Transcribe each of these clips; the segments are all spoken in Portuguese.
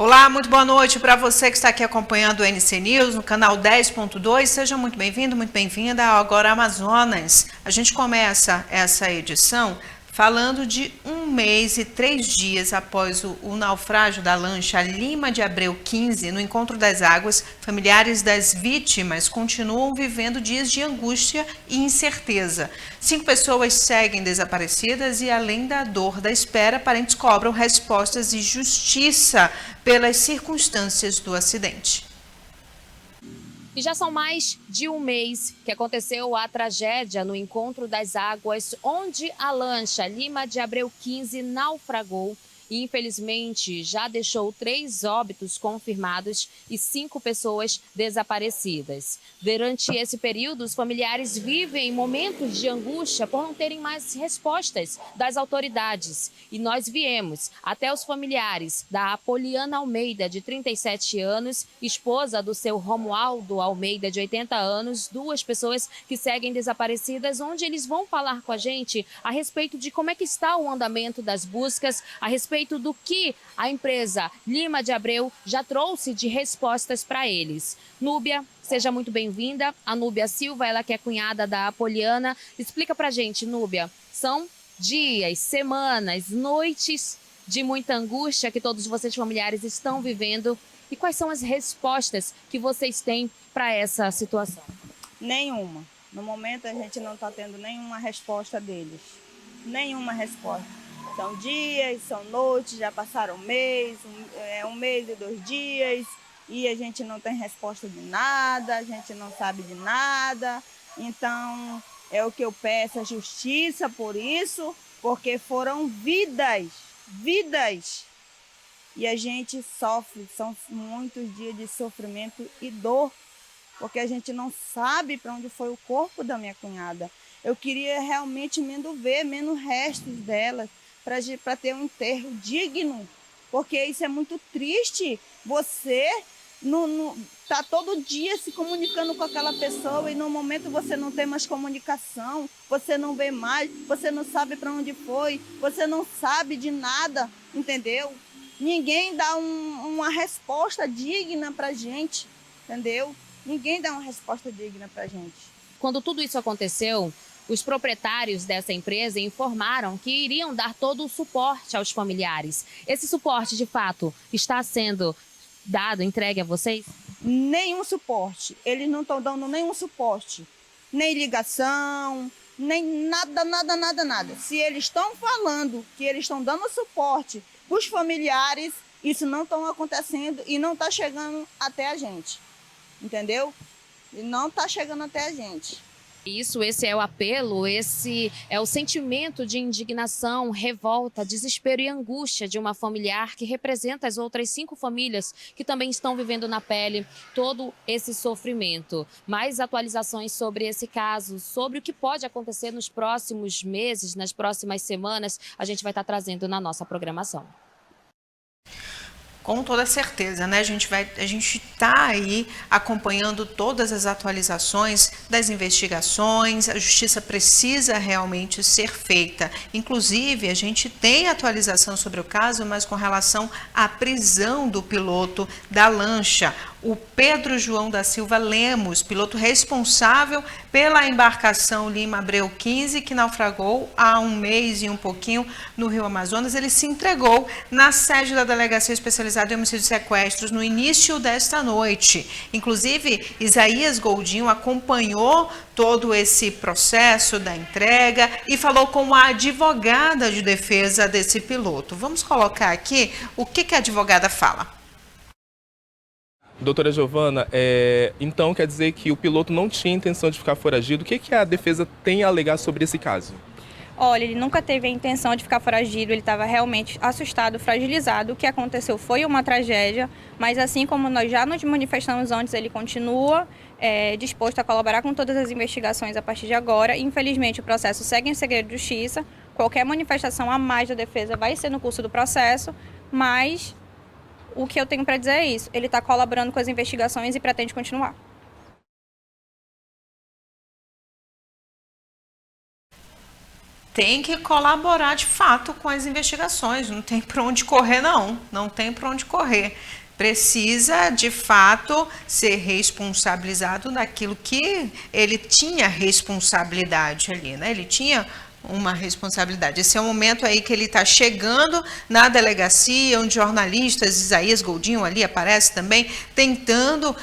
Olá, muito boa noite para você que está aqui acompanhando o NC News no canal 10.2. Seja muito bem-vindo, muito bem-vinda ao Agora Amazonas. A gente começa essa edição falando de 1 mês e 3 dias após o naufrágio da lancha Lima de Abreu 15 no Encontro das Águas. Familiares das vítimas continuam vivendo dias de angústia e incerteza. 5 pessoas seguem desaparecidas e, além da dor da espera, parentes cobram respostas e justiça pelas circunstâncias do acidente. E já são mais de 1 mês que aconteceu a tragédia no Encontro das Águas, onde a lancha Lima de Abreu 15 naufragou e, infelizmente, já deixou 3 óbitos confirmados e 5 pessoas desaparecidas. Durante esse período, os familiares vivem momentos de angústia por não terem mais respostas das autoridades. E nós viemos até os familiares da Apoliana Almeida, de 37 anos, esposa do seu Romualdo Almeida, de 80 anos, 2 pessoas que seguem desaparecidas, onde eles vão falar com a gente a respeito de como é que está o andamento das buscas, a respeito do que a empresa Lima de Abreu já trouxe de respostas para eles. Núbia, seja muito bem-vinda. A Núbia Silva, ela que é cunhada da Apoliana. Explica pra gente, Núbia, são dias, semanas, noites de muita angústia que todos vocês familiares estão vivendo. E quais são as respostas que vocês têm para essa situação? Nenhuma. No momento a gente não está tendo nenhuma resposta deles. Nenhuma resposta. São dias, são noites, já passaram um mês e 2 dias, e a gente não tem resposta de nada, a gente não sabe de nada. Então, é o que eu peço, a justiça por isso, porque foram vidas. E a gente sofre, são muitos dias de sofrimento e dor, porque a gente não sabe para onde foi o corpo da minha cunhada. Eu queria realmente ver menos restos dela, para ter um enterro digno, porque isso é muito triste. Você tá todo dia se comunicando com aquela pessoa e no momento você não tem mais comunicação, você não vê mais, você não sabe para onde foi, você não sabe de nada, entendeu? Ninguém dá uma resposta digna para gente, entendeu? Ninguém dá uma resposta digna para gente. Quando tudo isso aconteceu, os proprietários dessa empresa informaram que iriam dar todo o suporte aos familiares. Esse suporte, de fato, está sendo dado, entregue a vocês? Nenhum suporte. Eles não estão dando nenhum suporte. Nem ligação, nem nada. Se eles estão falando que eles estão dando suporte para os familiares, isso não está acontecendo e não está chegando até a gente. Entendeu? E não está chegando até a gente. Esse é o apelo, esse é o sentimento de indignação, revolta, desespero e angústia de uma familiar que representa as outras 5 famílias que também estão vivendo na pele todo esse sofrimento. Mais atualizações sobre esse caso, sobre o que pode acontecer nos próximos meses, nas próximas semanas, a gente vai estar trazendo na nossa programação. Com toda certeza, né? A gente está aí acompanhando todas as atualizações das investigações. A justiça precisa realmente ser feita. Inclusive, a gente tem atualização sobre o caso, mas com relação à prisão do piloto da lancha, o Pedro João da Silva Lemos, piloto responsável pela embarcação Lima Abreu 15, que naufragou há 1 mês e um pouquinho no Rio Amazonas. Ele se entregou na sede da Delegacia Especializada em Homicídios e Sequestros no início desta noite. Inclusive, Isaías Goldinho acompanhou todo esse processo da entrega e falou com a advogada de defesa desse piloto. Vamos colocar aqui o que a advogada fala. Doutora Giovana, então quer dizer que o piloto não tinha intenção de ficar foragido. O que a defesa tem a alegar sobre esse caso? Olha, ele nunca teve a intenção de ficar foragido, ele estava realmente assustado, fragilizado. O que aconteceu foi uma tragédia, mas assim como nós já nos manifestamos antes, ele continua disposto a colaborar com todas as investigações a partir de agora. Infelizmente, o processo segue em segredo de justiça. Qualquer manifestação a mais da defesa vai ser no curso do processo, mas o que eu tenho para dizer é isso. Ele está colaborando com as investigações e pretende continuar. tem que colaborar de fato com as investigações, não tem para onde correr não tem para onde correr. Precisa de fato ser responsabilizado naquilo que ele tinha responsabilidade ali, né? Ele tinha uma responsabilidade. Esse é o momento aí que ele está chegando na delegacia, onde jornalistas, Isaías Goldinho ali aparece também, tentando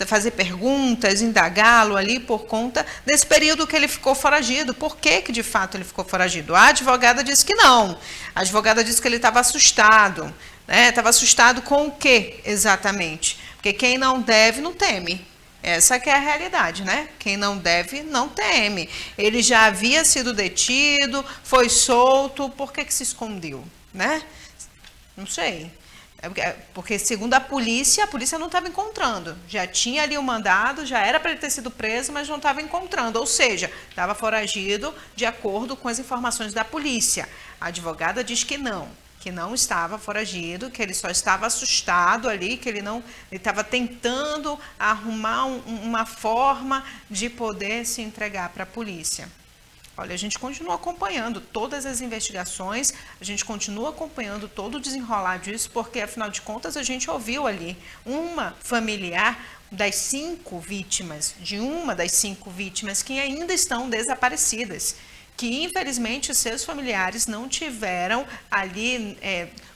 fazer perguntas, indagá-lo ali por conta desse período que ele ficou foragido. Por que de fato ele ficou foragido? A advogada disse que não. A advogada disse que ele estava assustado. Estava assustado com o que exatamente? Porque quem não deve, não teme. Essa que é a realidade, né? Quem não deve, não teme. Ele já havia sido detido, foi solto, por que se escondeu, né? Não sei. Porque segundo a polícia não estava encontrando. Já tinha ali o mandado, já era para ele ter sido preso, mas não estava encontrando. Ou seja, estava foragido de acordo com as informações da polícia. A advogada diz que não estava foragido, que ele só estava assustado ali, que ele estava tentando arrumar uma forma de poder se entregar para a polícia. Olha, a gente continua acompanhando todas as investigações, a gente continua acompanhando todo o desenrolar disso, porque afinal de contas a gente ouviu ali uma familiar das 5 vítimas, que ainda estão desaparecidas, que infelizmente seus familiares não tiveram ali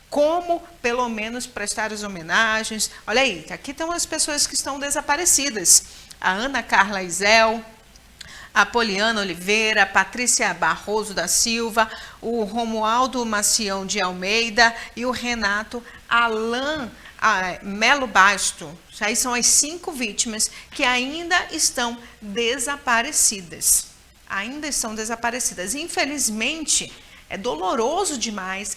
como pelo menos prestar as homenagens. Olha aí, aqui estão as pessoas que estão desaparecidas. A Ana Carla Isel, a Poliana Oliveira, a Patrícia Barroso da Silva, o Romualdo Macião de Almeida e o Renato Alan Melo Basto. Aí são as 5 vítimas que ainda estão desaparecidas. Infelizmente, é doloroso demais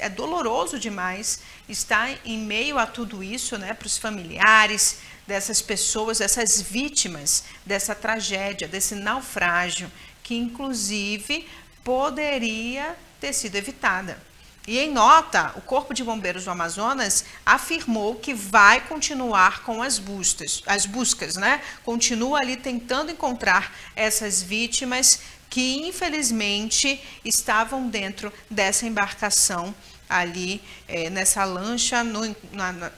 estar em meio a tudo isso, né, para os familiares dessas pessoas, dessas vítimas dessa tragédia, desse naufrágio, que inclusive poderia ter sido evitada. E em nota, o Corpo de Bombeiros do Amazonas afirmou que vai continuar com as buscas, né? Continua ali tentando encontrar essas vítimas que infelizmente estavam dentro dessa embarcação ali, nessa lancha,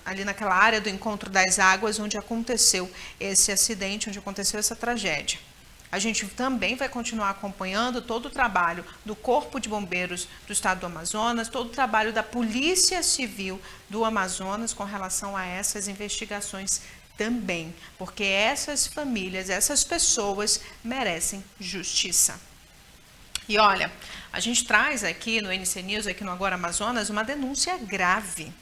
ali naquela área do encontro das águas, onde aconteceu esse acidente, onde aconteceu essa tragédia. A gente também vai continuar acompanhando todo o trabalho do Corpo de Bombeiros do Estado do Amazonas, todo o trabalho da Polícia Civil do Amazonas com relação a essas investigações também, porque essas famílias, essas pessoas merecem justiça. E olha, a gente traz aqui no NC News, aqui no Agora Amazonas, uma denúncia grave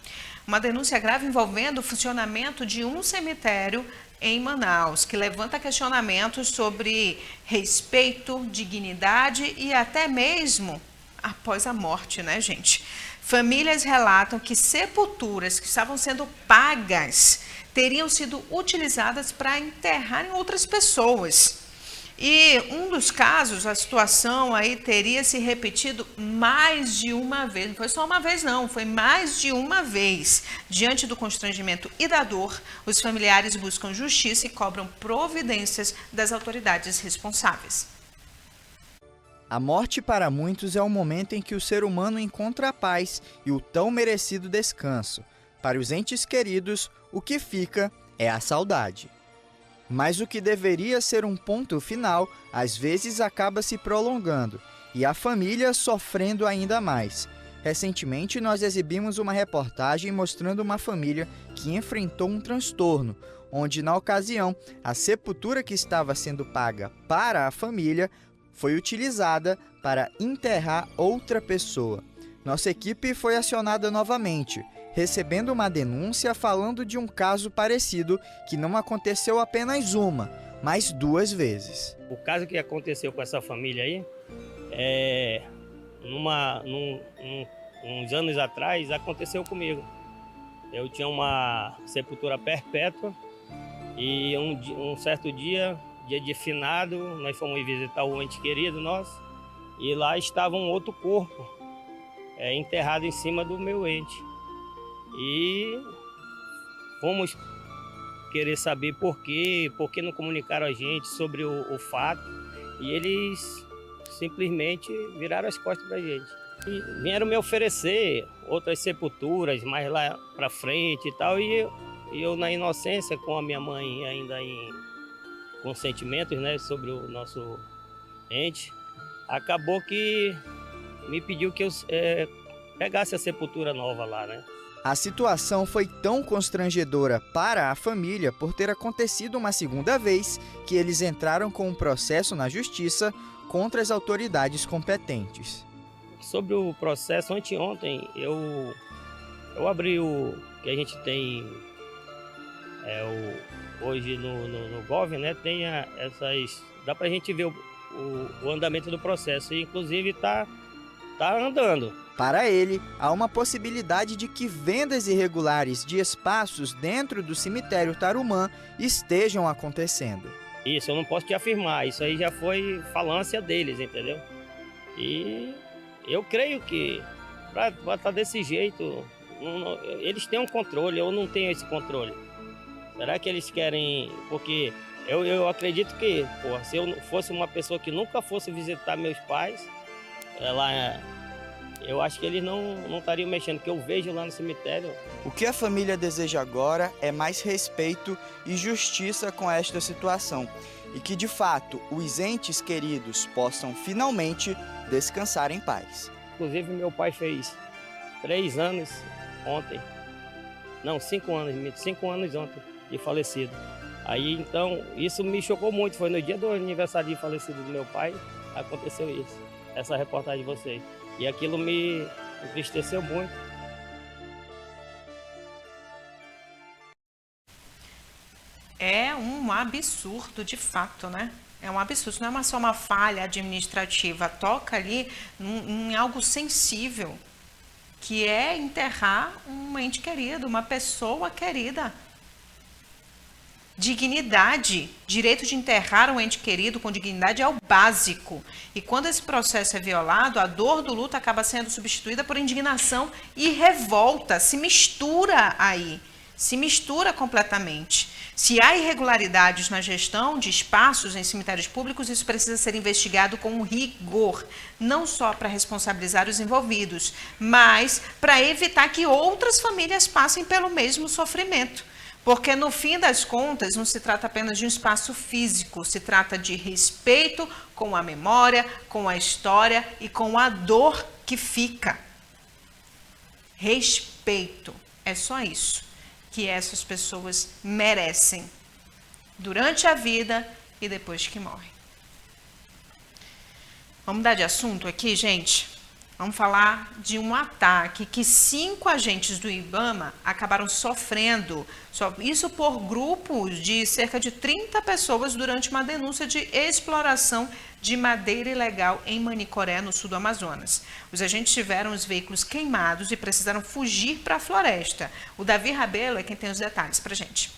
envolvendo o funcionamento de um cemitério em Manaus, que levanta questionamentos sobre respeito, dignidade e até mesmo após a morte, né, gente? Famílias relatam que sepulturas que estavam sendo pagas teriam sido utilizadas para enterrar outras pessoas. E um dos casos, a situação aí teria se repetido mais de uma vez. Não foi só uma vez não, foi mais de uma vez. Diante do constrangimento e da dor, os familiares buscam justiça e cobram providências das autoridades responsáveis. A morte para muitos é o momento em que o ser humano encontra a paz e o tão merecido descanso. Para os entes queridos, o que fica é a saudade. Mas o que deveria ser um ponto final, às vezes acaba se prolongando, e a família sofrendo ainda mais. Recentemente, nós exibimos uma reportagem mostrando uma família que enfrentou um transtorno, onde, na ocasião, a sepultura que estava sendo paga para a família foi utilizada para enterrar outra pessoa. Nossa equipe foi acionada novamente, recebendo uma denúncia falando de um caso parecido que não aconteceu apenas uma, mas 2 vezes. O caso que aconteceu com essa família aí, uns anos atrás, aconteceu comigo. Eu tinha uma sepultura perpétua e um certo dia de finado, nós fomos visitar o ente querido nosso e lá estava um outro corpo enterrado em cima do meu ente. E fomos querer saber por que não comunicaram a gente sobre o fato. E eles simplesmente viraram as costas para a gente. E vieram me oferecer outras sepulturas mais lá para frente e tal, e eu na inocência, com a minha mãe ainda com sentimentos, né, sobre o nosso ente, acabou que me pediu que eu pegasse a sepultura nova lá, né? A situação foi tão constrangedora para a família por ter acontecido uma segunda vez que eles entraram com um processo na justiça contra as autoridades competentes. Sobre o processo, anteontem eu abri o que a gente tem hoje no Gov, né? Tem dá pra gente ver o andamento do processo, e inclusive tá andando. Para ele, há uma possibilidade de que vendas irregulares de espaços dentro do cemitério Tarumã estejam acontecendo. Isso, eu não posso te afirmar, isso aí já foi falância deles, entendeu? E eu creio que para estar desse jeito, eles têm um controle, eu não tenho esse controle. Será que eles querem... Porque eu acredito que, se eu fosse uma pessoa que nunca fosse visitar meus pais, eu acho que eles não estariam mexendo, porque eu vejo lá no cemitério. O que a família deseja agora é mais respeito e justiça com esta situação, e que, de fato, os entes queridos possam finalmente descansar em paz. Inclusive, meu pai fez 3 anos ontem. Não, 5 anos, 5 anos ontem de falecido. Aí, então, isso me chocou muito. Foi no dia do aniversário de falecido do meu pai, aconteceu isso. Essa reportagem de vocês. E aquilo me entristeceu muito. É um absurdo, de fato, né? É um absurdo, não é só uma falha administrativa, toca ali em algo sensível, que é enterrar um ente querido, uma pessoa querida. Dignidade, direito de enterrar um ente querido com dignidade é o básico. E quando esse processo é violado, a dor do luto acaba sendo substituída por indignação e revolta, se mistura aí, se mistura completamente. Se há irregularidades na gestão de espaços em cemitérios públicos, isso precisa ser investigado com rigor, não só para responsabilizar os envolvidos, mas para evitar que outras famílias passem pelo mesmo sofrimento. Porque, no fim das contas, não se trata apenas de um espaço físico, se trata de respeito com a memória, com a história e com a dor que fica. Respeito, é só isso que essas pessoas merecem durante a vida e depois que morrem. Vamos mudar de assunto aqui, gente? Vamos falar de um ataque que 5 agentes do IBAMA acabaram sofrendo, isso por grupos de cerca de 30 pessoas durante uma denúncia de exploração de madeira ilegal em Manicoré, no sul do Amazonas. Os agentes tiveram os veículos queimados e precisaram fugir para a floresta. O Davi Rabelo é quem tem os detalhes para a gente.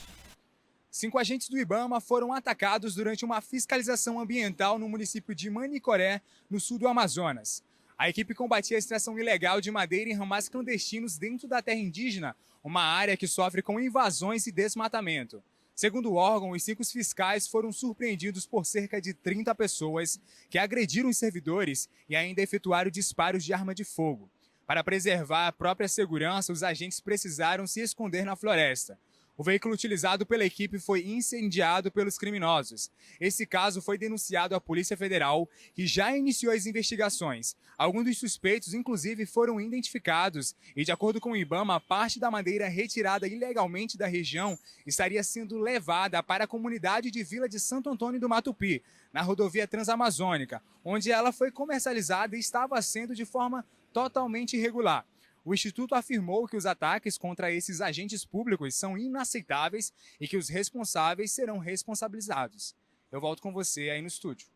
5 agentes do IBAMA foram atacados durante uma fiscalização ambiental no município de Manicoré, no sul do Amazonas. A equipe combatia a extração ilegal de madeira em ramais clandestinos dentro da terra indígena, uma área que sofre com invasões e desmatamento. Segundo o órgão, os 5 fiscais foram surpreendidos por cerca de 30 pessoas que agrediram os servidores e ainda efetuaram disparos de arma de fogo. Para preservar a própria segurança, os agentes precisaram se esconder na floresta. O veículo utilizado pela equipe foi incendiado pelos criminosos. Esse caso foi denunciado à Polícia Federal, que já iniciou as investigações. Alguns dos suspeitos, inclusive, foram identificados e, de acordo com o IBAMA, parte da madeira retirada ilegalmente da região estaria sendo levada para a comunidade de Vila de Santo Antônio do Matupi, na rodovia Transamazônica, onde ela foi comercializada e estava sendo de forma totalmente irregular. O Instituto afirmou que os ataques contra esses agentes públicos são inaceitáveis e que os responsáveis serão responsabilizados. Eu volto com você aí no estúdio.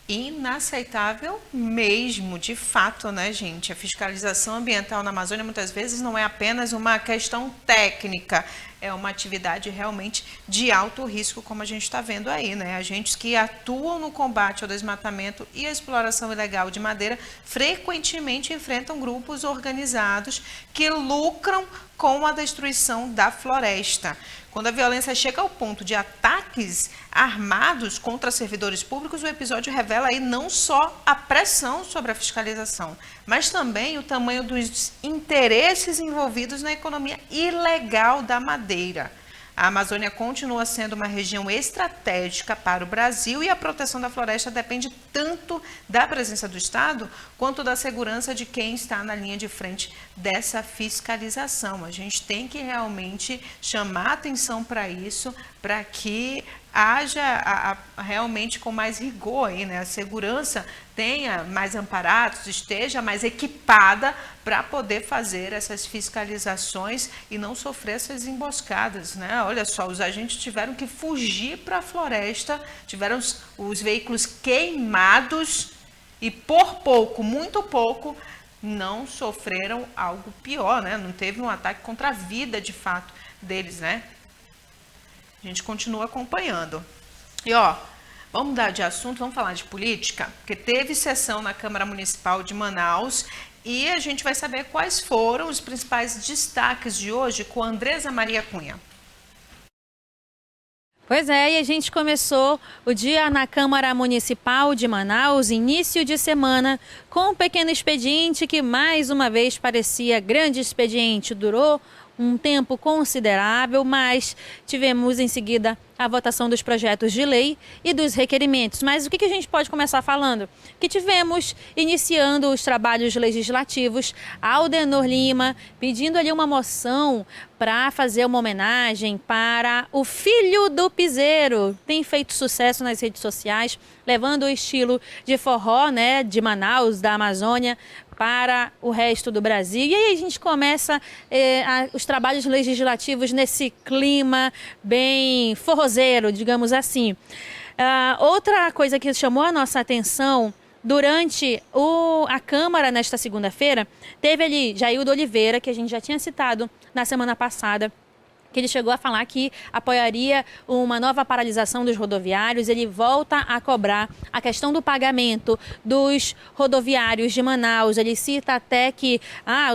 Inaceitável mesmo, de fato, né, gente? A fiscalização ambiental na Amazônia muitas vezes não é apenas uma questão técnica, é uma atividade realmente de alto risco, como a gente está vendo aí, né? Agentes que atuam no combate ao desmatamento e à exploração ilegal de madeira frequentemente enfrentam grupos organizados que lucram com a destruição da floresta. Quando a violência chega ao ponto de ataques armados contra servidores públicos, o episódio revela aí não só a pressão sobre a fiscalização, mas também o tamanho dos interesses envolvidos na economia ilegal da madeira. A Amazônia continua sendo uma região estratégica para o Brasil e a proteção da floresta depende tanto da presença do Estado quanto da segurança de quem está na linha de frente dessa fiscalização. A gente tem que realmente chamar atenção para isso, para que haja realmente com mais rigor aí, né? A segurança tenha mais amparados, esteja mais equipada para poder fazer essas fiscalizações e não sofrer essas emboscadas, né? Olha só, os agentes tiveram que fugir para a floresta, tiveram os veículos queimados e por pouco, muito pouco, não sofreram algo pior, né? Não teve um ataque contra a vida de fato deles, né? A gente continua acompanhando. E vamos mudar de assunto, vamos falar de política, porque teve sessão na Câmara Municipal de Manaus e a gente vai saber quais foram os principais destaques de hoje com a Andresa Maria Cunha. Pois é, e a gente começou o dia na Câmara Municipal de Manaus, início de semana, com um pequeno expediente que mais uma vez parecia grande expediente, durou um tempo considerável, mas tivemos em seguida a votação dos projetos de lei e dos requerimentos. Mas o que a gente pode começar falando? Que tivemos iniciando os trabalhos legislativos, Aldenor Lima pedindo ali uma moção para fazer uma homenagem para o filho do piseiro. Tem feito sucesso nas redes sociais, levando o estilo de forró, né, de Manaus, da Amazônia, para o resto do Brasil. E aí a gente começa os trabalhos legislativos nesse clima bem forrozeiro, digamos assim. Outra coisa que chamou a nossa atenção durante a Câmara nesta segunda-feira, teve ali Jaildo Oliveira, que a gente já tinha citado na semana passada, que ele chegou a falar que apoiaria uma nova paralisação dos rodoviários. Ele volta a cobrar a questão do pagamento dos rodoviários de Manaus. Ele cita até que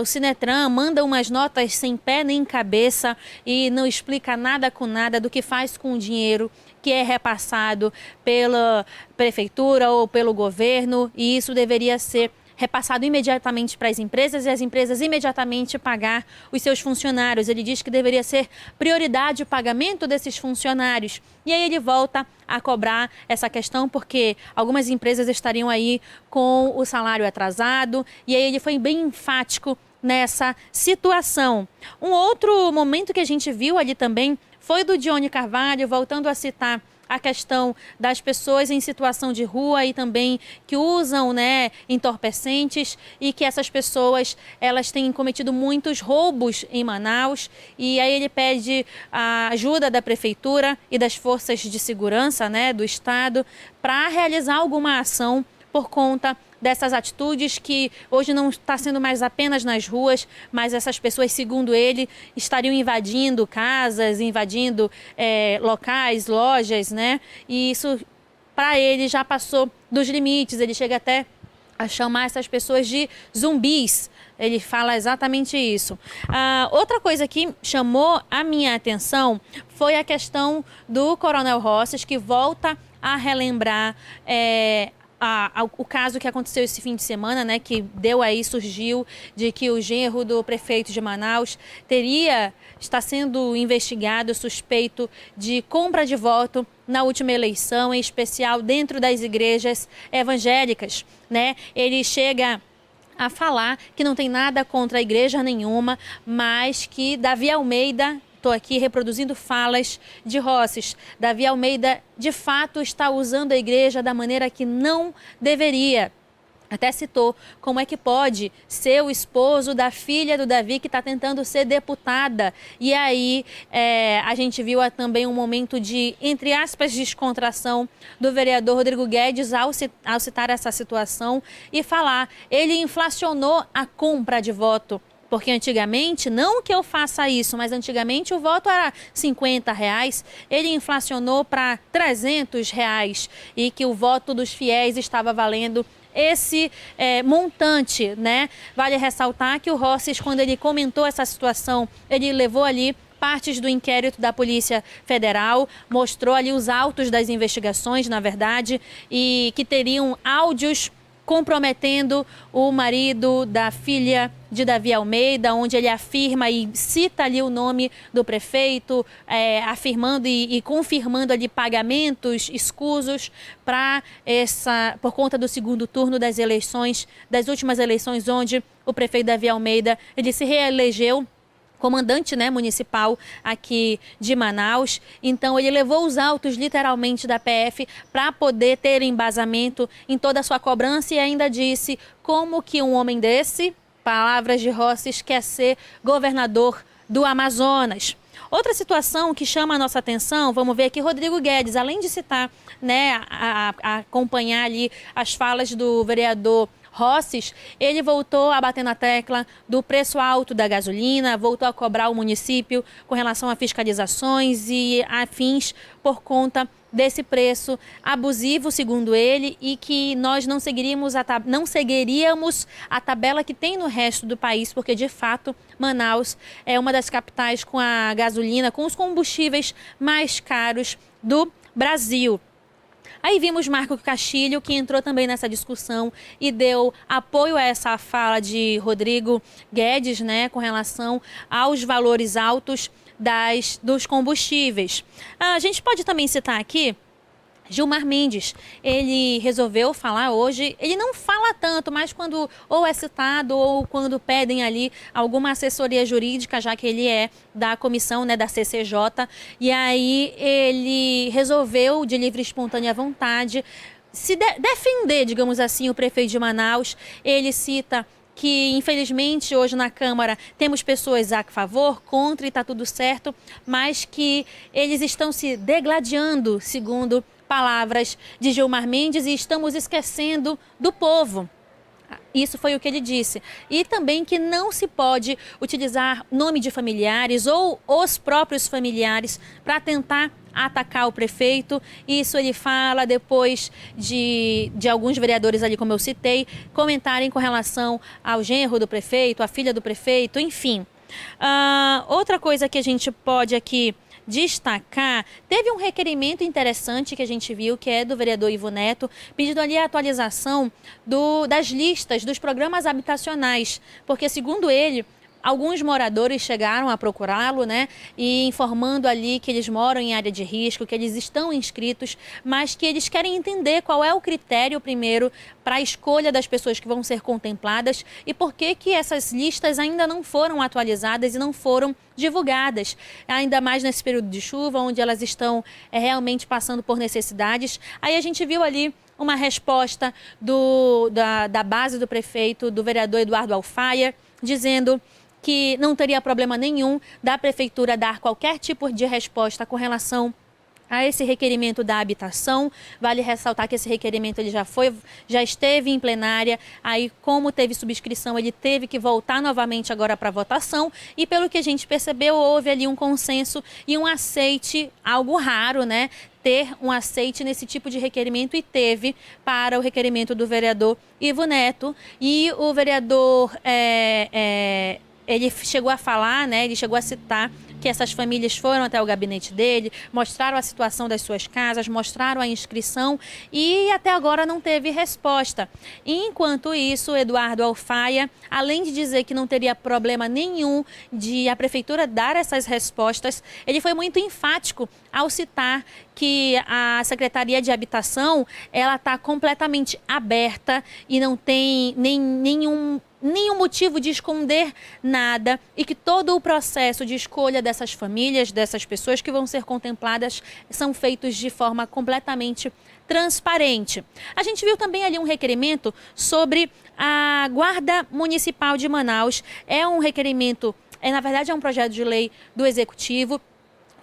o Sinetran manda umas notas sem pé nem cabeça e não explica nada com nada do que faz com o dinheiro que é repassado pela prefeitura ou pelo governo, e isso deveria ser repassado imediatamente para as empresas e as empresas imediatamente pagar os seus funcionários. Ele diz que deveria ser prioridade o pagamento desses funcionários. E aí ele volta a cobrar essa questão porque algumas empresas estariam aí com o salário atrasado, e aí ele foi bem enfático nessa situação. Um outro momento que a gente viu ali também foi do Dione Carvalho, voltando a citar a questão das pessoas em situação de rua e também que usam, né, entorpecentes, e que essas pessoas elas têm cometido muitos roubos em Manaus, e aí ele pede a ajuda da prefeitura e das forças de segurança, né, do estado para realizar alguma ação por conta dessas atitudes que hoje não está sendo mais apenas nas ruas, mas essas pessoas, segundo ele, estariam invadindo casas, invadindo locais, lojas, né? E isso, para ele, já passou dos limites. Ele chega até a chamar essas pessoas de zumbis. Ele fala exatamente isso. Outra coisa que chamou a minha atenção foi a questão do Coronel Rosses, que volta a relembrar o caso que aconteceu esse fim de semana, né, que surgiu de que o genro do prefeito de Manaus está sendo investigado, suspeito de compra de voto na última eleição, em especial dentro das igrejas evangélicas, né? Ele chega a falar que não tem nada contra a igreja nenhuma, mas que Davi Almeida, estou aqui reproduzindo falas de Rosses, Davi Almeida de fato está usando a igreja da maneira que não deveria. Até citou como é que pode ser o esposo da filha do Davi que está tentando ser deputada. E aí a gente viu também um momento de, entre aspas, descontração do vereador Rodrigo Guedes ao citar essa situação e falar, ele inflacionou a compra de voto Porque antigamente, não que eu faça isso, mas antigamente o voto era R$50, ele inflacionou para R$300 e que o voto dos fiéis estava valendo esse montante, né? Vale ressaltar que o Rosses, quando ele comentou essa situação, ele levou ali partes do inquérito da Polícia Federal, mostrou ali os autos das investigações, na verdade, e que teriam áudios comprometendo o marido da filha de Davi Almeida, onde ele afirma e cita ali o nome do prefeito, afirmando e confirmando ali pagamentos escusos por conta do segundo turno das eleições, das últimas eleições, onde o prefeito Davi Almeida ele se reelegeu comandante, né, municipal aqui de Manaus. Então ele levou os autos literalmente da PF para poder ter embasamento em toda a sua cobrança e ainda disse como que um homem desse, palavras de Rosses, quer ser governador do Amazonas. Outra situação que chama a nossa atenção, vamos ver aqui, Rodrigo Guedes, além de citar, né, a acompanhar ali as falas do vereador Rosses, ele voltou a bater na tecla do preço alto da gasolina, voltou a cobrar o município com relação a fiscalizações e afins por conta desse preço abusivo, segundo ele, e que nós não seguiríamos a tabela que tem no resto do país, porque de fato Manaus é uma das capitais com a gasolina, com os combustíveis mais caros do Brasil. Aí vimos Marco Castilho, que entrou também nessa discussão e deu apoio a essa fala de Rodrigo Guedes, né, com relação aos valores altos dos combustíveis. A gente pode também citar aqui Gilmar Mendes. Ele resolveu falar hoje, ele não fala tanto, mas quando ou é citado ou quando pedem ali alguma assessoria jurídica, já que ele é da comissão, né, da CCJ, e aí ele resolveu, de livre e espontânea vontade, defender, digamos assim, o prefeito de Manaus. Ele cita que, infelizmente, hoje na Câmara temos pessoas a favor, contra e está tudo certo, mas que eles estão se degladiando, segundo palavras de Gilmar Mendes, e estamos esquecendo do povo. Isso foi o que ele disse. E também que não se pode utilizar nome de familiares ou os próprios familiares para tentar atacar o prefeito. Isso ele fala depois de alguns vereadores ali, como eu citei, comentarem com relação ao genro do prefeito, à filha do prefeito, enfim. Outra coisa que a gente pode aqui destacar, teve um requerimento interessante que a gente viu, que é do vereador Ivo Neto, pedindo ali a atualização das listas dos programas habitacionais, porque segundo ele, alguns moradores chegaram a procurá-lo, né, e informando ali que eles moram em área de risco, que eles estão inscritos, mas que eles querem entender qual é o critério primeiro para a escolha das pessoas que vão ser contempladas e por que essas listas ainda não foram atualizadas e não foram divulgadas, ainda mais nesse período de chuva, onde elas estão realmente passando por necessidades. Aí a gente viu ali uma resposta da base do prefeito, do vereador Eduardo Alfaia, dizendo que não teria problema nenhum da prefeitura dar qualquer tipo de resposta com relação a esse requerimento da habitação. Vale ressaltar que esse requerimento ele já esteve em plenária, aí como teve subscrição, ele teve que voltar novamente agora para votação, e pelo que a gente percebeu, houve ali um consenso e um aceite, algo raro, né? Ter um aceite nesse tipo de requerimento, e teve para o requerimento do vereador Ivo Neto. E o vereador ele chegou a falar, né, ele chegou a citar que essas famílias foram até o gabinete dele, mostraram a situação das suas casas, mostraram a inscrição e até agora não teve resposta. Enquanto isso, Eduardo Alfaia, além de dizer que não teria problema nenhum de a prefeitura dar essas respostas, ele foi muito enfático ao citar que a Secretaria de Habitação ela está completamente aberta e não tem nenhum motivo de esconder nada, e que todo o processo de escolha dessas famílias, dessas pessoas que vão ser contempladas, são feitos de forma completamente transparente. A gente viu também ali um requerimento sobre a Guarda Municipal de Manaus. É um requerimento, na verdade é um projeto de lei do Executivo.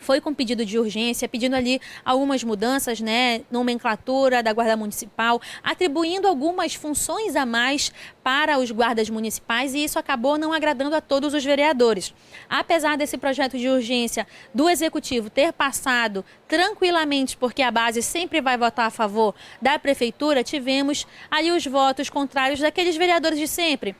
foi com pedido de urgência, pedindo ali algumas mudanças, né, nomenclatura da Guarda Municipal, atribuindo algumas funções a mais para os guardas municipais, e isso acabou não agradando a todos os vereadores. Apesar desse projeto de urgência do Executivo ter passado tranquilamente, porque a base sempre vai votar a favor da Prefeitura, tivemos ali os votos contrários daqueles vereadores de sempre,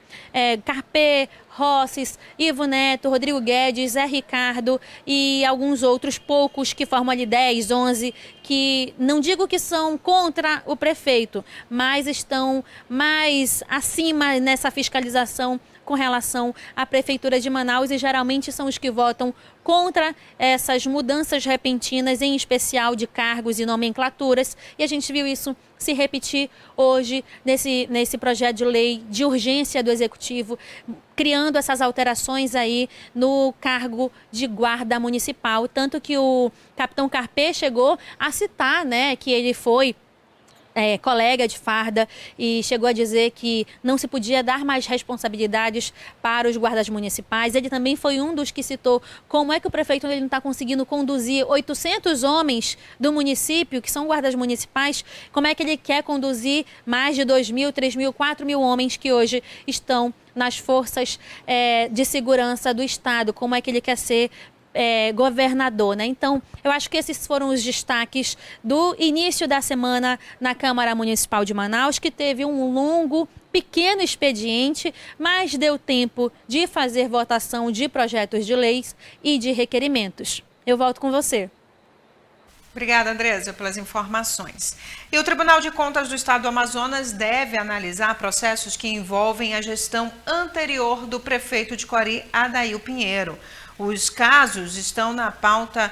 Carpê, Rosses, Ivo Neto, Rodrigo Guedes, Zé Ricardo e alguns outros poucos que formam ali 10, 11, que não digo que são contra o prefeito, mas estão mais acima nessa fiscalização com relação à Prefeitura de Manaus, e geralmente são os que votam contra essas mudanças repentinas, em especial de cargos e nomenclaturas, e a gente viu isso se repetir hoje nesse projeto de lei de urgência do Executivo, criando essas alterações aí no cargo de guarda municipal, tanto que o capitão Carpê chegou a citar, né, que ele foi colega de farda e chegou a dizer que não se podia dar mais responsabilidades para os guardas municipais. Ele também foi um dos que citou como é que o prefeito não está conseguindo conduzir 800 homens do município, que são guardas municipais, como é que ele quer conduzir mais de 2.000, 3.000, 4.000 homens que hoje estão nas forças de segurança do Estado, como é que ele quer ser governador, né? Então, eu acho que esses foram os destaques do início da semana na Câmara Municipal de Manaus, que teve um longo, pequeno expediente, mas deu tempo de fazer votação de projetos de leis e de requerimentos. Eu volto com você. Obrigada, Andresa, pelas informações. E o Tribunal de Contas do Estado do Amazonas deve analisar processos que envolvem a gestão anterior do prefeito de Cori, Adail Pinheiro. Os casos estão na pauta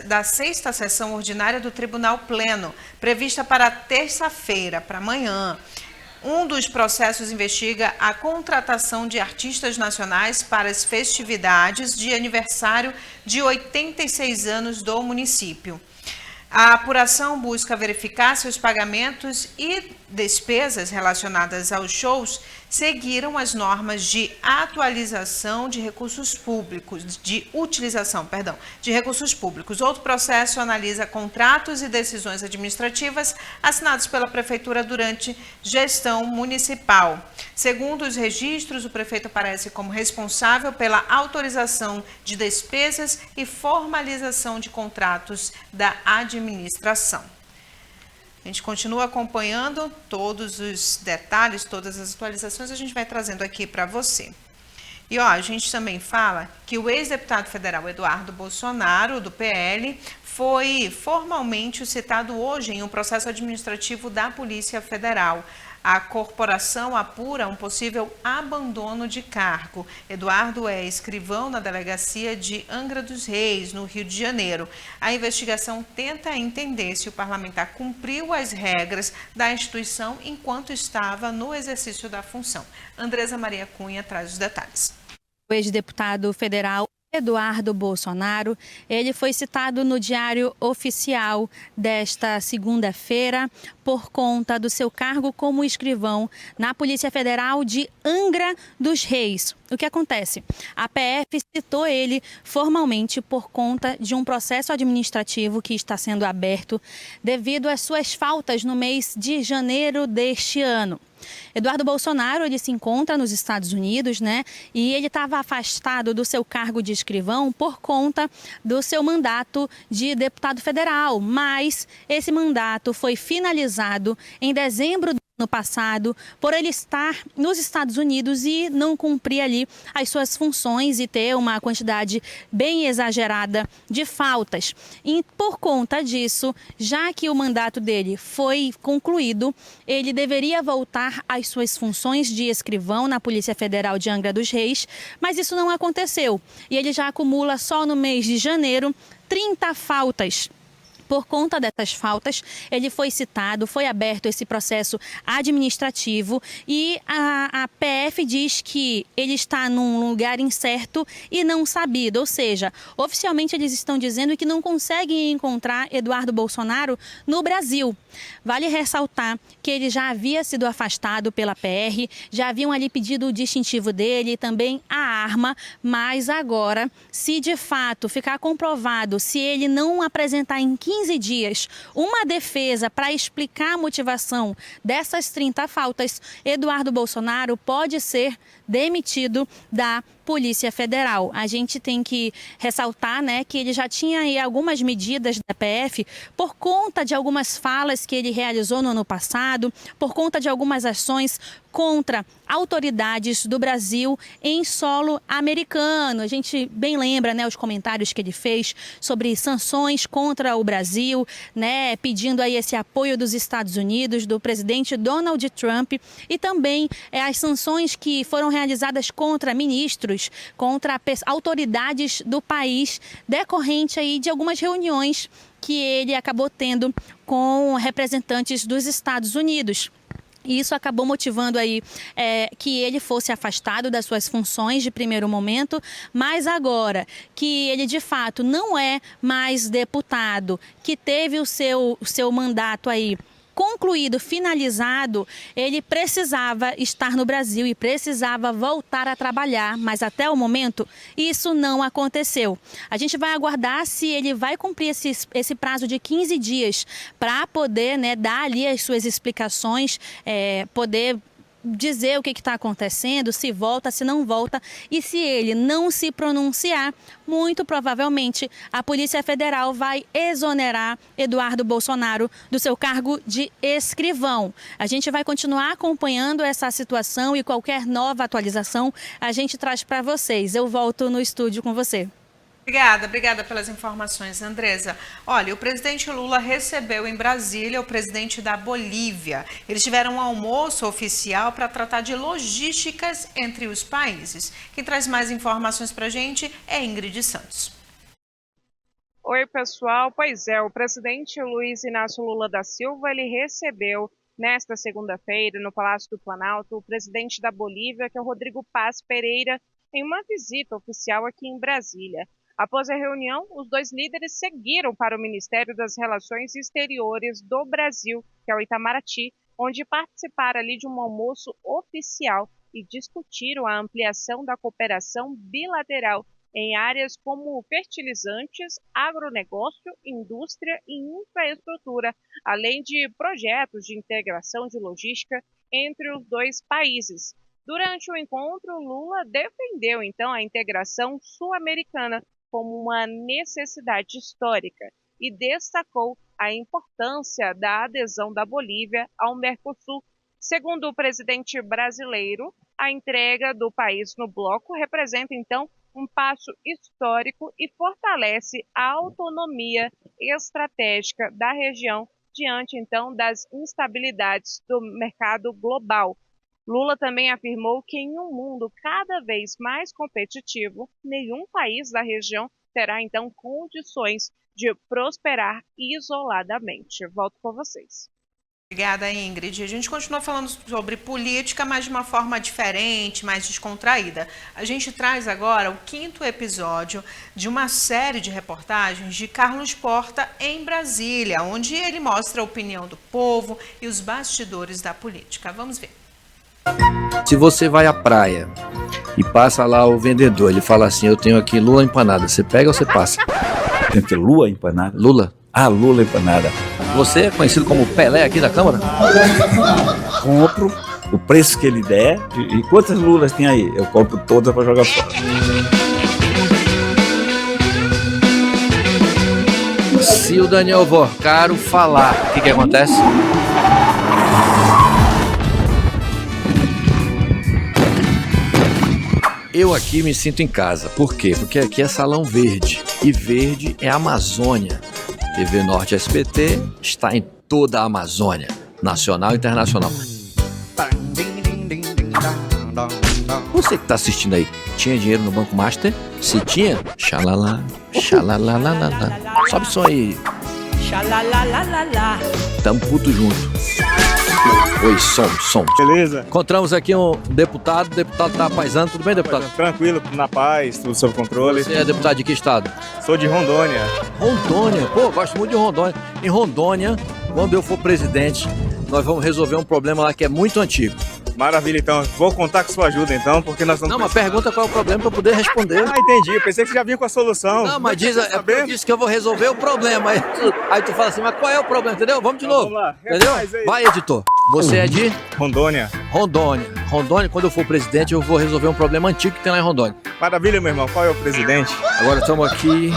da sexta sessão ordinária do Tribunal Pleno, prevista para terça-feira, para amanhã. Um dos processos investiga a contratação de artistas nacionais para as festividades de aniversário de 86 anos do município. A apuração busca verificar se os pagamentos e despesas relacionadas aos shows seguiram as normas de atualização de recursos públicos, de utilização, de recursos públicos. Outro processo analisa contratos e decisões administrativas assinados pela Prefeitura durante gestão municipal. Segundo os registros, o prefeito aparece como responsável pela autorização de despesas e formalização de contratos da administração. A gente continua acompanhando todos os detalhes, todas as atualizações, a gente vai trazendo aqui para você. E a gente também fala que o ex-deputado federal Eduardo Bolsonaro, do PL, foi formalmente citado hoje em um processo administrativo da Polícia Federal. A corporação apura um possível abandono de cargo. Eduardo é escrivão na delegacia de Angra dos Reis, no Rio de Janeiro. A investigação tenta entender se o parlamentar cumpriu as regras da instituição enquanto estava no exercício da função. Andresa Maria Cunha traz os detalhes. O ex-deputado federal Eduardo Bolsonaro, ele foi citado no Diário Oficial desta segunda-feira por conta do seu cargo como escrivão na Polícia Federal de Angra dos Reis. O que acontece? A PF citou ele formalmente por conta de um processo administrativo que está sendo aberto devido às suas faltas no mês de janeiro deste ano. Eduardo Bolsonaro, ele se encontra nos Estados Unidos, né? E ele estava afastado do seu cargo de escrivão por conta do seu mandato de deputado federal. Mas esse mandato foi finalizado em dezembro do ano passado por ele estar nos Estados Unidos e não cumprir ali as suas funções e ter uma quantidade bem exagerada de faltas. E por conta disso, já que o mandato dele foi concluído, ele deveria voltar às suas funções de escrivão na Polícia Federal de Angra dos Reis, mas isso não aconteceu. E ele já acumula só no mês de janeiro 30 faltas Por conta dessas faltas, ele foi citado, foi aberto esse processo administrativo e a PF diz que ele está num lugar incerto e não sabido, ou seja, oficialmente eles estão dizendo que não conseguem encontrar Eduardo Bolsonaro no Brasil. Vale ressaltar que ele já havia sido afastado pela PR, já haviam ali pedido o distintivo dele e também a arma, mas agora, se de fato ficar comprovado, se ele não apresentar em 15 dias uma defesa para explicar a motivação dessas 30 faltas, Eduardo Bolsonaro pode ser demitido da Polícia Federal. A gente tem que ressaltar, né, que ele já tinha aí algumas medidas da PF por conta de algumas falas que ele realizou no ano passado, por conta de algumas ações contra autoridades do Brasil em solo americano. A gente bem lembra, né, os comentários que ele fez sobre sanções contra o Brasil, né, pedindo aí esse apoio dos Estados Unidos, do presidente Donald Trump, e também as sanções que foram realizadas contra ministros, contra autoridades do país, decorrente aí de algumas reuniões que ele acabou tendo com representantes dos Estados Unidos. E isso acabou motivando aí que ele fosse afastado das suas funções de primeiro momento, mas agora que ele de fato não é mais deputado, que teve o seu mandato aí concluído, finalizado, ele precisava estar no Brasil e precisava voltar a trabalhar, mas até o momento isso não aconteceu. A gente vai aguardar se ele vai cumprir esse prazo de 15 dias para poder, né, dar ali as suas explicações, poder dizer o que está acontecendo, se volta, se não volta, e se ele não se pronunciar, muito provavelmente a Polícia Federal vai exonerar Eduardo Bolsonaro do seu cargo de escrivão. A gente vai continuar acompanhando essa situação e qualquer nova atualização a gente traz para vocês. Eu volto no estúdio com você. Obrigada pelas informações, Andresa. Olha, o presidente Lula recebeu em Brasília o presidente da Bolívia. Eles tiveram um almoço oficial para tratar de logísticas entre os países. Quem traz mais informações para a gente é Ingrid Santos. Oi, pessoal. Pois é, o presidente Luiz Inácio Lula da Silva, ele recebeu nesta segunda-feira, no Palácio do Planalto, o presidente da Bolívia, que é o Rodrigo Paz Pereira, em uma visita oficial aqui em Brasília. Após a reunião, os dois líderes seguiram para o Ministério das Relações Exteriores do Brasil, que é o Itamaraty, onde participaram ali de um almoço oficial e discutiram a ampliação da cooperação bilateral em áreas como fertilizantes, agronegócio, indústria e infraestrutura, além de projetos de integração de logística entre os dois países. Durante o encontro, Lula defendeu, então, a integração sul-americana como uma necessidade histórica e destacou a importância da adesão da Bolívia ao Mercosul. Segundo o presidente brasileiro, a entrega do país no bloco representa, então, um passo histórico e fortalece a autonomia estratégica da região diante, então, das instabilidades do mercado global. Lula também afirmou que em um mundo cada vez mais competitivo, nenhum país da região terá, então, condições de prosperar isoladamente. Volto com vocês. Obrigada, Ingrid. A gente continua falando sobre política, mas de uma forma diferente, mais descontraída. A gente traz agora o 5º episódio de uma série de reportagens de Carlos Porta em Brasília, onde ele mostra a opinião do povo e os bastidores da política. Vamos ver. Se você vai à praia e passa lá o vendedor, ele fala assim, eu tenho aqui lula empanada, você pega ou você passa? Tem que lua empanada? Lula. Ah, lula empanada. Você é conhecido como Pelé aqui da Câmara? Compro o preço que ele der. E quantas lulas tem aí? Eu compro todas para jogar fora. Se o Daniel Vorcaro falar, o que acontece? Eu aqui me sinto em casa. Por quê? Porque aqui é Salão Verde. E verde é Amazônia. TV Norte SBT está em toda a Amazônia, nacional e internacional. Você que está assistindo aí, tinha dinheiro no Banco Master? Se tinha, xalala, xalalalala. Sobe o som aí. xalalalala. Tamo puto junto. Oi, som. Beleza? Encontramos aqui um deputado. O deputado tá paisando. Tudo bem, deputado? Tranquilo, na paz, tudo sob controle. Você é deputado de que estado? Sou de Rondônia. Rondônia? Pô, gosto muito de Rondônia. Em Rondônia, quando eu for presidente, nós vamos resolver um problema lá que é muito antigo. Maravilha, então. Vou contar com sua ajuda, então, porque nós vamos... Não, mas pergunta qual é o problema para eu poder responder. Ah, entendi. Eu pensei que você já vinha com a solução. Não, mas eu disse que eu vou resolver o problema. Aí tu fala assim, mas qual é o problema, entendeu? Vamos de novo. Vamos lá. Entendeu? Vai, editor. Você é de? Rondônia. Rondônia, quando eu for presidente, eu vou resolver um problema antigo que tem lá em Rondônia. Maravilha, meu irmão. Qual é o presidente? Agora estamos aqui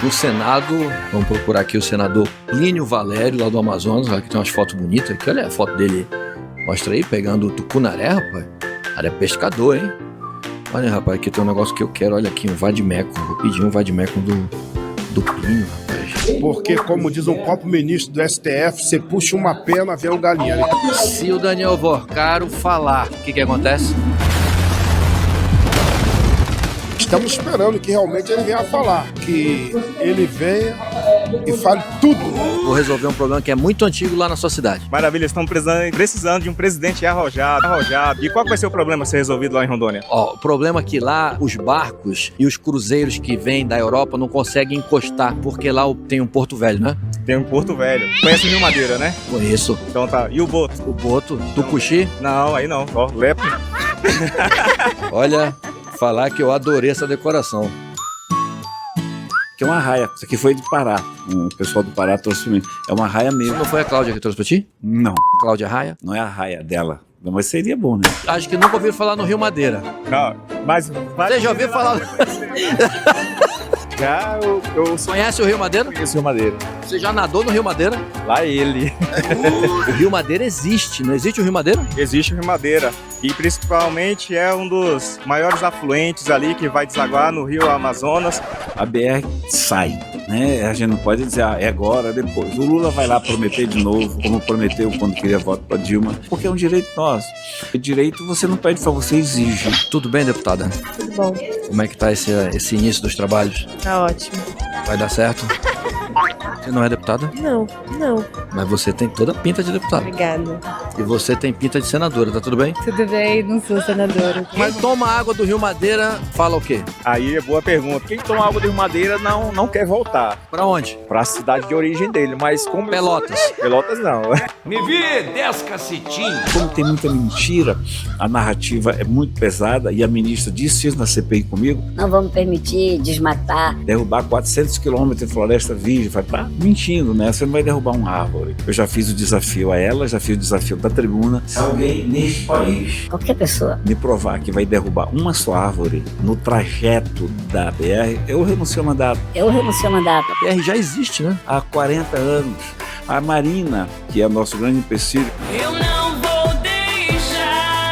no Senado. Vamos procurar aqui o senador Plínio Valério, lá do Amazonas. Aqui tem umas fotos bonitas. Aqui, olha a foto dele. Mostra aí, pegando o tucunaré, rapaz. O cara é pescador, hein? Olha, rapaz, aqui tem um negócio que eu quero. Olha aqui, um vadimeco. Vou pedir um vadimeco do Plínio, rapaz. Porque, como diz um próprio ministro do STF, você puxa uma pena, vem um galinheiro. Se o Daniel Vorcaro falar, o que acontece? Estamos esperando que realmente ele venha falar. Que ele venha e fale tudo. Vou resolver um problema que é muito antigo lá na sua cidade. Maravilha, estamos precisando de um presidente arrojado. E qual vai ser o problema a ser resolvido lá em Rondônia? Ó, o problema é que lá os barcos e os cruzeiros que vêm da Europa não conseguem encostar, porque lá tem um Porto Velho, né? Tem um Porto Velho. Conhece o Rio Madeira, né? Conheço. Então tá. E o Boto? O Boto? Tucuxi? Não, aí não. Ó, Lepo. Olha, falar que eu adorei essa decoração. Que é uma raia. Isso aqui foi de Pará. O pessoal do Pará trouxe pra mim. É uma raia mesmo. Não foi a Cláudia que trouxe pra ti? Não. Cláudia Raia? Não é a raia dela. Mas seria bom, né? Acho que nunca ouviu falar no Rio Madeira. Não, mas... Você já ouviu falar... Já, eu Conhece o Rio Madeira? Conheço o Rio Madeira. Você já nadou no Rio Madeira? Lá ele. O Rio Madeira existe, não existe o Rio Madeira? Existe o Rio Madeira. E principalmente é um dos maiores afluentes ali que vai desaguar no Rio Amazonas. A BR sai, né? A gente não pode dizer, é agora, depois. O Lula vai lá prometer de novo, como prometeu quando queria voto para Dilma, porque é um direito nosso. O direito você não pede, você exige. Tudo bem, deputada? Tudo bom. Como é que tá esse início dos trabalhos? Tá ótimo. Vai dar certo? Você não é deputada? Não. Mas você tem toda a pinta de deputada. Obrigada. E você tem pinta de senadora, tá tudo bem? Tudo bem, não sou senadora. Mas toma água do Rio Madeira, fala o quê? Aí é boa pergunta. Quem toma água do Rio Madeira não quer voltar. Pra onde? Pra cidade de origem dele, mas como... Pelotas. Pelotas não. Me vi 10 cacetinhos. Como tem muita mentira, a narrativa é muito pesada e a ministra disse isso na CPI comigo. Não vamos permitir desmatar. Derrubar 400 quilômetros de floresta virgem. Falei, tá mentindo, né? Você não vai derrubar uma árvore. Eu já fiz o desafio a ela, já fiz o desafio da tribuna. Se alguém neste país, qualquer pessoa, me provar que vai derrubar uma só árvore no trajeto da BR, eu renuncio ao mandato. A BR já existe, né? Há 40 anos. A Marina, que é o nosso grande empecilho. Eu não vou deixar.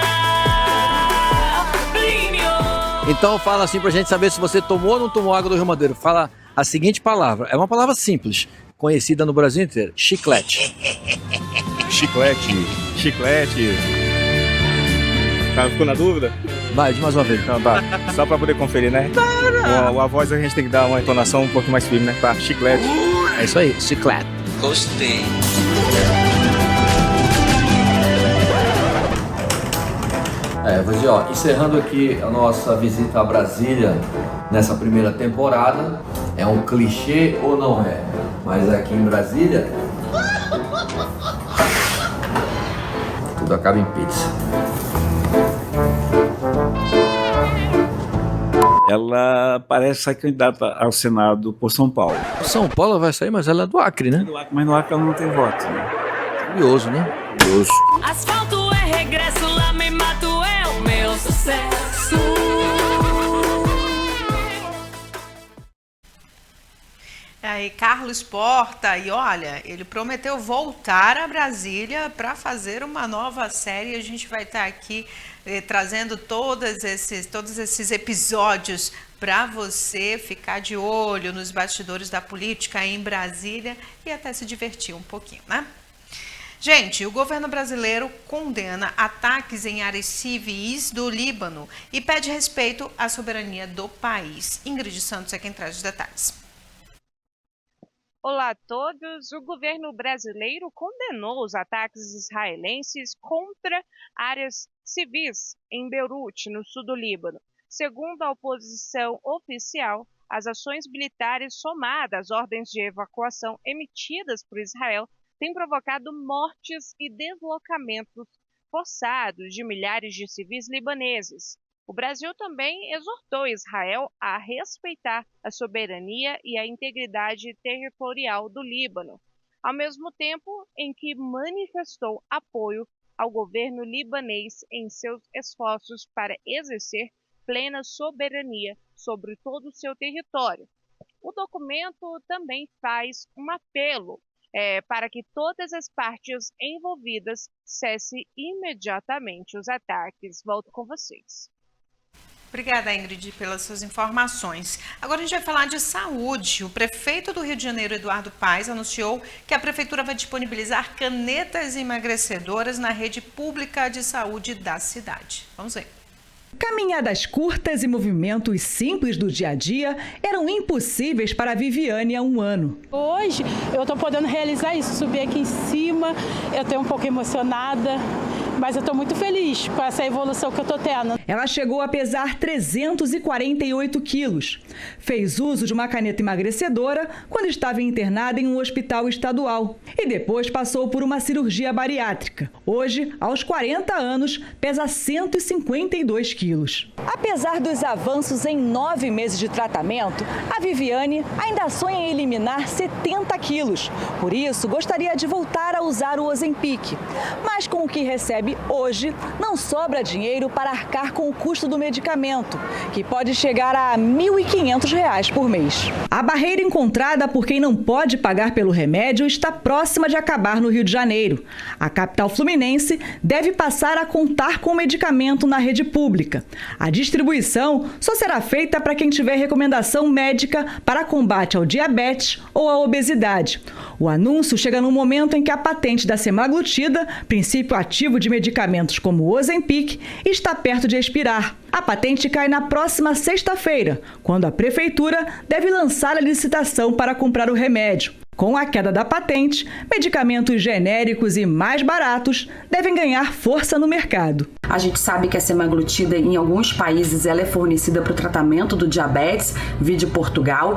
Então fala assim pra gente saber se você tomou ou não tomou água do Rio Madeira. Fala a seguinte palavra. É uma palavra simples, conhecida no Brasil inteiro. Chiclete. Chiclete. Tá, ficou na dúvida? Vai, de mais uma vez. Então tá. Só pra poder conferir, né? A voz a gente tem que dar uma entonação um pouco mais firme, né? Tá, chiclete. É isso aí, chiclete. Gostei. Vou dizer, ó, encerrando aqui a nossa visita a Brasília nessa primeira temporada. É um clichê ou não é? Mas aqui em Brasília, tudo acaba em pizza. Ela parece ser candidata ao Senado por São Paulo. São Paulo vai sair, mas ela é do Acre, né? Mas no Acre ela não tem voto, né? Curioso, né? Curioso. Asfalto é regresso, lá me mato é o meu sucesso. Aí, Carlos Porta, e olha, ele prometeu voltar a Brasília para fazer uma nova série. A gente vai estar aqui trazendo todos esses episódios para você ficar de olho nos bastidores da política em Brasília e até se divertir um pouquinho, né? Gente, o governo brasileiro condena ataques em áreas civis do Líbano e pede respeito à soberania do país. Ingrid Santos é quem traz os detalhes. Olá a todos. O governo brasileiro condenou os ataques israelenses contra áreas civis em Beirute, no sul do Líbano. Segundo a oposição oficial, as ações militares somadas às ordens de evacuação emitidas por Israel têm provocado mortes e deslocamentos forçados de milhares de civis libaneses. O Brasil também exortou Israel a respeitar a soberania e a integridade territorial do Líbano, ao mesmo tempo em que manifestou apoio ao governo libanês em seus esforços para exercer plena soberania sobre todo o seu território. O documento também faz um apelo para que todas as partes envolvidas cessem imediatamente os ataques. Volto com vocês. Obrigada, Ingrid, pelas suas informações. Agora a gente vai falar de saúde. O prefeito do Rio de Janeiro, Eduardo Paes, anunciou que a prefeitura vai disponibilizar canetas emagrecedoras na rede pública de saúde da cidade. Vamos ver. Caminhadas curtas e movimentos simples do dia a dia eram impossíveis para a Viviane há um ano. Hoje eu estou podendo realizar isso, subir aqui em cima, eu estou um pouco emocionada, mas eu estou muito feliz com essa evolução que eu estou tendo. Ela chegou a pesar 348 quilos. Fez uso de uma caneta emagrecedora quando estava internada em um hospital estadual e depois passou por uma cirurgia bariátrica. Hoje, aos 40 anos, pesa 152 quilos. Apesar dos avanços em 9 meses de tratamento, a Viviane ainda sonha em eliminar 70 quilos. Por isso, gostaria de voltar a usar o Ozempic. Mas com o que recebe hoje, não sobra dinheiro para arcar com o custo do medicamento, que pode chegar a R$ 1.500 por mês. A barreira encontrada por quem não pode pagar pelo remédio está próxima de acabar no Rio de Janeiro. A capital fluminense deve passar a contar com o medicamento na rede pública. A distribuição só será feita para quem tiver recomendação médica para combate ao diabetes ou à obesidade. O anúncio chega no momento em que a patente da semaglutida, princípio ativo de medicamentos como o Ozempic, está perto de expirar. A patente cai na próxima sexta-feira, quando a prefeitura deve lançar a licitação para comprar o remédio. Com a queda da patente, medicamentos genéricos e mais baratos devem ganhar força no mercado. A gente sabe que a semaglutida, em alguns países, ela é fornecida para o tratamento do diabetes, vide Portugal,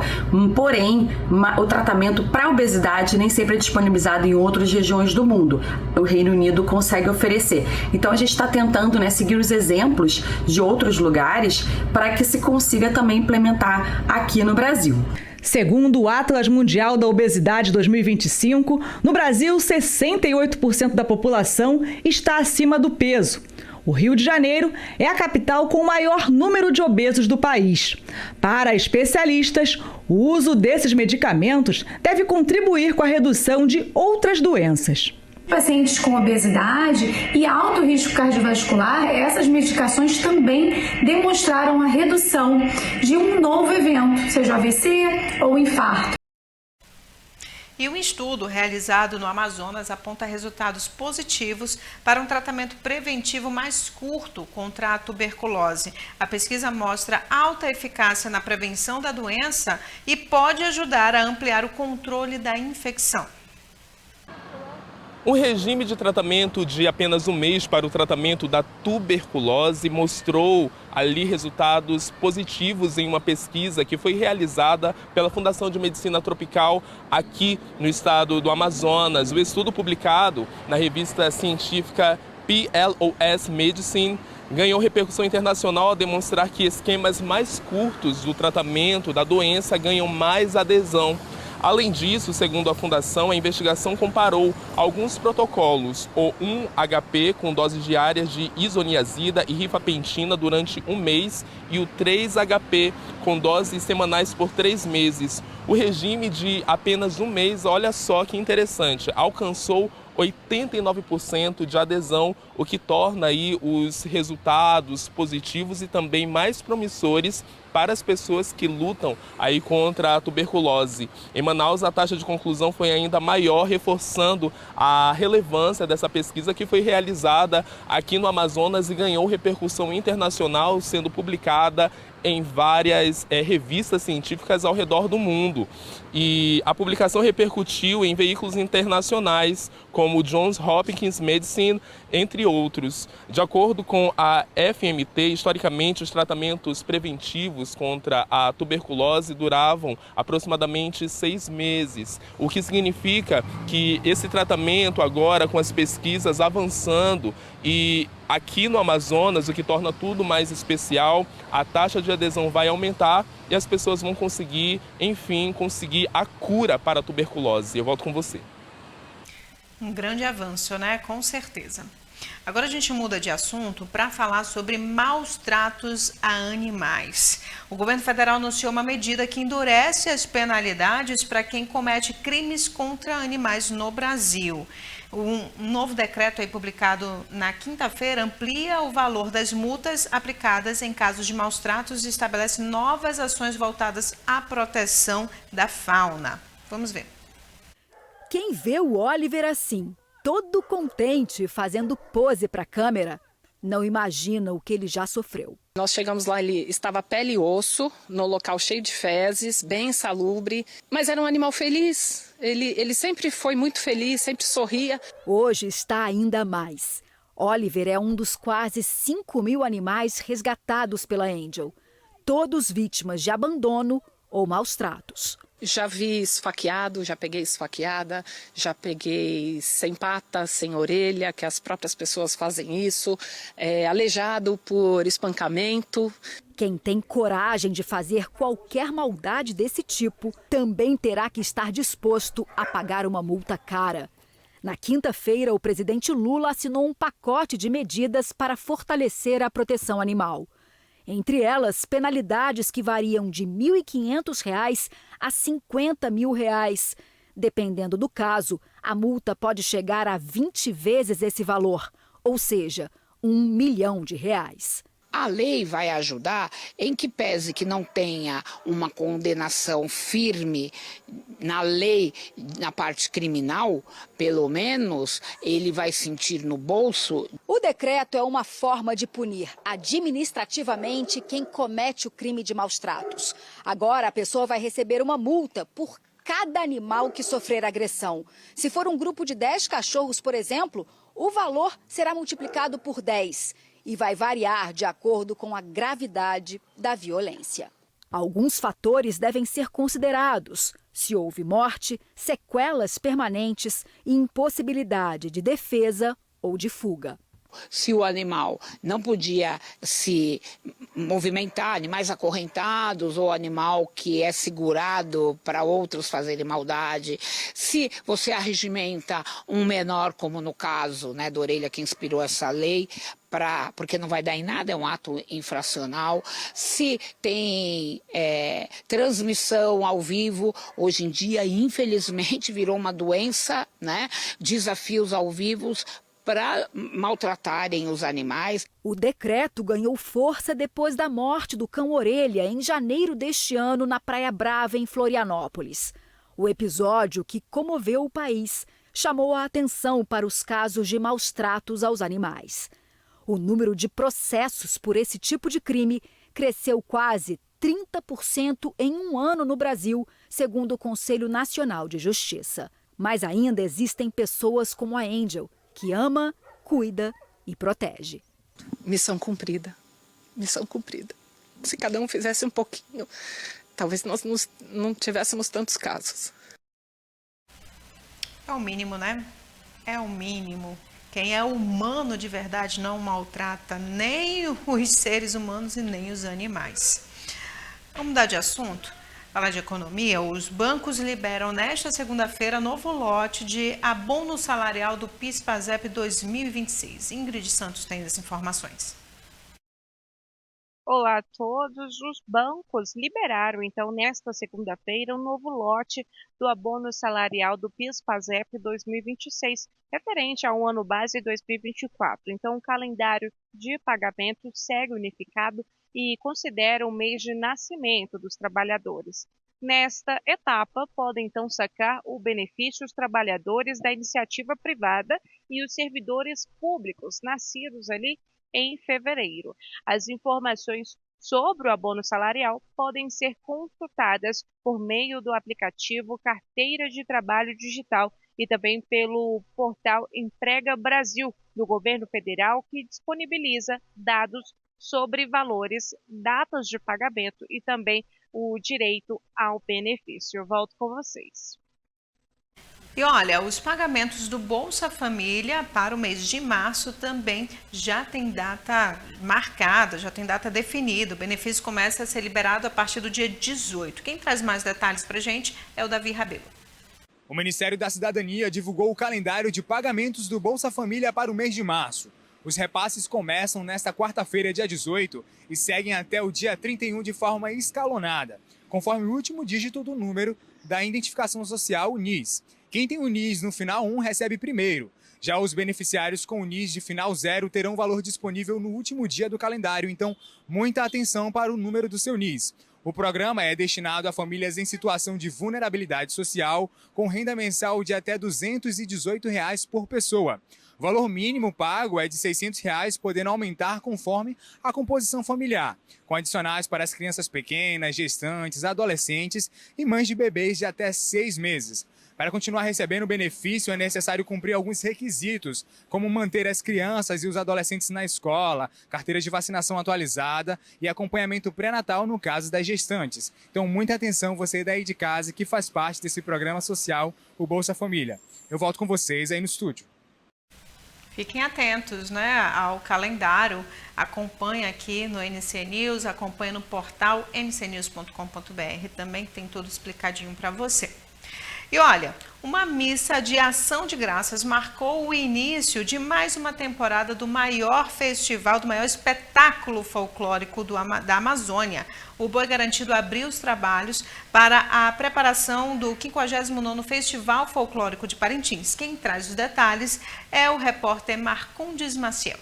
porém, o tratamento para a obesidade nem sempre é disponibilizado em outras regiões do mundo. O Reino Unido consegue oferecer. Então, a gente está tentando, seguir os exemplos de outros lugares para que se consiga também implementar aqui no Brasil. Segundo o Atlas Mundial da Obesidade 2025, no Brasil, 68% da população está acima do peso. O Rio de Janeiro é a capital com o maior número de obesos do país. Para especialistas, o uso desses medicamentos deve contribuir com a redução de outras doenças. Pacientes com obesidade e alto risco cardiovascular, essas medicações também demonstraram a redução de um novo evento, seja AVC ou infarto. E um estudo realizado no Amazonas aponta resultados positivos para um tratamento preventivo mais curto contra a tuberculose. A pesquisa mostra alta eficácia na prevenção da doença e pode ajudar a ampliar o controle da infecção. Um regime de tratamento de apenas um mês para o tratamento da tuberculose mostrou ali resultados positivos em uma pesquisa que foi realizada pela Fundação de Medicina Tropical aqui no estado do Amazonas. O estudo publicado na revista científica PLOS Medicine ganhou repercussão internacional ao demonstrar que esquemas mais curtos do tratamento da doença ganham mais adesão. Além disso, segundo a Fundação, a investigação comparou alguns protocolos, o 1-HP com doses diárias de isoniazida e rifampicina durante um mês e o 3-HP com doses semanais por 3 meses. O regime de apenas um mês, olha só que interessante, alcançou 89% de adesão, o que torna aí os resultados positivos e também mais promissores para as pessoas que lutam aí contra a tuberculose. Em Manaus, a taxa de conclusão foi ainda maior, reforçando a relevância dessa pesquisa que foi realizada aqui no Amazonas e ganhou repercussão internacional, sendo publicada em várias revistas científicas ao redor do mundo. E a publicação repercutiu em veículos internacionais, como o Johns Hopkins Medicine, entre outros. De acordo com a FMT, historicamente, os tratamentos preventivos contra a tuberculose duravam aproximadamente 6 meses, o que significa que esse tratamento agora, com as pesquisas avançando e aqui no Amazonas, o que torna tudo mais especial, a taxa de adesão vai aumentar e as pessoas vão conseguir, enfim, conseguir a cura para a tuberculose. Eu volto com você. Um grande avanço, né? Com certeza. Agora a gente muda de assunto para falar sobre maus tratos a animais. O governo federal anunciou uma medida que endurece as penalidades para quem comete crimes contra animais no Brasil. Um novo decreto aí publicado na quinta-feira amplia o valor das multas aplicadas em casos de maus tratos e estabelece novas ações voltadas à proteção da fauna. Vamos ver. Quem vê o Oliver assim, todo contente, fazendo pose para a câmera, não imagina o que ele já sofreu. Nós chegamos lá, ele estava pele e osso, no local cheio de fezes, bem insalubre, mas era um animal feliz. Ele sempre foi muito feliz, sempre sorria. Hoje está ainda mais. Oliver é um dos quase 5.000 animais resgatados pela Angel, todos vítimas de abandono ou maus tratos. Já vi esfaqueado, já peguei esfaqueada, já peguei sem pata, sem orelha, que as próprias pessoas fazem isso, aleijado por espancamento. Quem tem coragem de fazer qualquer maldade desse tipo também terá que estar disposto a pagar uma multa cara. Na quinta-feira, o presidente Lula assinou um pacote de medidas para fortalecer a proteção animal. Entre elas, penalidades que variam de R$ 1.500 a R$ 50 mil. Dependendo do caso, a multa pode chegar a 20 vezes esse valor, ou seja, R$ 1 milhão. A lei vai ajudar em que pese que não tenha uma condenação firme na lei, na parte criminal, pelo menos ele vai sentir no bolso. O decreto é uma forma de punir administrativamente quem comete o crime de maus tratos. Agora a pessoa vai receber uma multa por cada animal que sofrer agressão. Se for um grupo de 10 cachorros, por exemplo, o valor será multiplicado por 10. E vai variar de acordo com a gravidade da violência. Alguns fatores devem ser considerados: se houve morte, sequelas permanentes e impossibilidade de defesa ou de fuga. Se o animal não podia se movimentar, animais acorrentados ou animal que é segurado para outros fazerem maldade, se você arregimenta um menor, como no caso, né, da orelha que inspirou essa lei, porque não vai dar em nada, é um ato infracional. Se tem transmissão ao vivo, hoje em dia, infelizmente, virou uma doença, né? Desafios ao vivo para maltratarem os animais. O decreto ganhou força depois da morte do cão-orelha em janeiro deste ano na Praia Brava, em Florianópolis. O episódio, que comoveu o país, chamou a atenção para os casos de maus tratos aos animais. O número de processos por esse tipo de crime cresceu quase 30% em um ano no Brasil, segundo o Conselho Nacional de Justiça. Mas ainda existem pessoas como a Angel, que ama, cuida e protege. Missão cumprida. Missão cumprida. Se cada um fizesse um pouquinho, talvez nós não tivéssemos tantos casos. É o mínimo, né? É o mínimo. Quem é humano de verdade não maltrata nem os seres humanos e nem os animais. Vamos mudar de assunto? Falar de economia, os bancos liberam nesta segunda-feira novo lote de abono salarial do PIS/PASEP 2026. Ingrid Santos tem as informações. Olá a todos. Os bancos liberaram, então, nesta segunda-feira, um novo lote do abono salarial do PIS/PASEP 2026, referente ao ano base 2024. Então, o calendário de pagamento segue unificado e considera o mês de nascimento dos trabalhadores. Nesta etapa, podem então sacar o benefício os trabalhadores da iniciativa privada e os servidores públicos nascidos ali em fevereiro. As informações sobre o abono salarial podem ser consultadas por meio do aplicativo Carteira de Trabalho Digital e também pelo portal Emprega Brasil, do governo federal, que disponibiliza dados sobre valores, datas de pagamento e também o direito ao benefício. Eu volto com vocês. E olha, os pagamentos do Bolsa Família para o mês de março também já tem data marcada, já tem data definida. O benefício começa a ser liberado a partir do dia 18. Quem traz mais detalhes para a gente é o Davi Rabelo. O Ministério da Cidadania divulgou o calendário de pagamentos do Bolsa Família para o mês de março. Os repasses começam nesta quarta-feira, dia 18, e seguem até o dia 31 de forma escalonada, conforme o último dígito do número da Identificação Social, o NIS. Quem tem o NIS no final 1 recebe primeiro. Já os beneficiários com o NIS de final 0 terão valor disponível no último dia do calendário, então muita atenção para o número do seu NIS. O programa é destinado a famílias em situação de vulnerabilidade social, com renda mensal de até R$ 218 por pessoa. O valor mínimo pago é de R$ 600, podendo aumentar conforme a composição familiar, com adicionais para as crianças pequenas, gestantes, adolescentes e mães de bebês de até 6 meses. Para continuar recebendo o benefício, é necessário cumprir alguns requisitos, como manter as crianças e os adolescentes na escola, carteira de vacinação atualizada e acompanhamento pré-natal no caso das gestantes. Então, muita atenção, você daí de casa que faz parte desse programa social, o Bolsa Família. Eu volto com vocês aí no estúdio. Fiquem atentos, ao calendário, acompanhe aqui no NC News, acompanhe no portal ncnews.com.br, também tem tudo explicadinho para você. E olha, uma missa de ação de graças marcou o início de mais uma temporada do maior festival, do maior espetáculo folclórico da Amazônia. O Boi Garantido abriu os trabalhos para a preparação do 59º Festival Folclórico de Parintins. Quem traz os detalhes é o repórter Marcondes Maciel.